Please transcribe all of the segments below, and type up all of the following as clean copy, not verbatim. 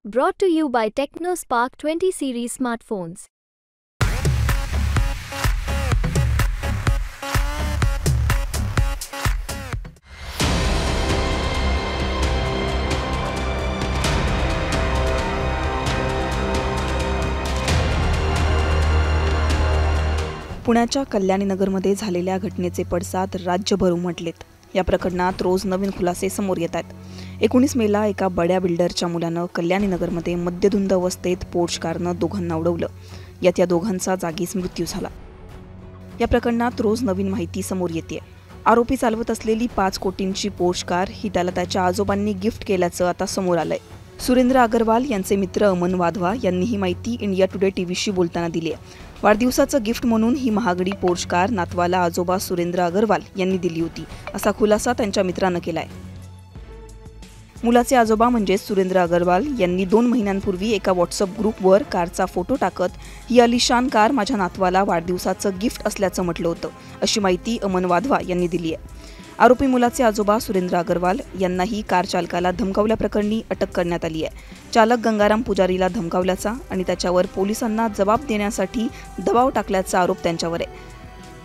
Brought to you by TechnoSpark 20 series smartphones. पुण्याच्या कल्याणीनगरमध्ये झालेल्या घटनेचे पडसाद राज्यभर उमटलेत। या प्रकरणात रोज नवीन खुलासे समोर येत आहेत। 19 मेला एका बड्या बिल्डरच्या मुलानं कल्याणीनगरमध्ये मद्यधुंद अवस्थेत पोर्श कारनं दोघांना उडवलं। यात या दोघांचा जागीच मृत्यू झाला। या प्रकरणात रोज नवीन माहिती समोर येते। आरोपी चालवत असलेली 5 कोटींची पोर्श कार ही त्याला त्याच्या आजोबांनी गिफ्ट केल्याचं आता समोर आलंय। सुरेंद्र अग्रवाल यांचे मित्र अमन वाधवा यांनी ही माहिती इंडिया टुडे टीव्हीशी बोलताना दिली आहे। वाढदिवसाचं गिफ्ट म्हणून ही महागडी पोर्श कार नातवाला आजोबा सुरेंद्र अग्रवाल यांनी दिली होती, असा खुलासा त्यांच्या मित्रानं केलाय। मुलाचे आजोबा म्हणजे सुरेंद्र अग्रवाल यांनी 2 महिन्यांपूर्वी एका व्हॉट्सअप ग्रुपवर कारचा फोटो टाकत ही अलिशान कार माझ्या नातवाला वाढदिवसाचं गिफ्ट असल्याचं म्हटलं होतं, अशी माहिती अमन वाधवा यांनी दिली आहे। आरोपी मुलाचे आजोबा सुरेंद्र अग्रवाल यांनाही कार चालकाला धमकावल्याप्रकरणी अटक करण्यात आली आहे। चालक गंगाराम पुजारीला धमकावल्याचा आणि त्याच्यावर पोलिसांना जबाब देण्यासाठी दबाव टाकल्याचा आरोप त्यांच्यावर आहे।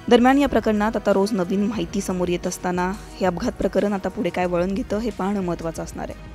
दरम्यान या प्रकरणात आता रोज नवीन माहिती समोर येत असताना हे अपघात प्रकरण आता पुढे काय वळण घेतं हे पाहणं महत्त्वाचं असणार आहे।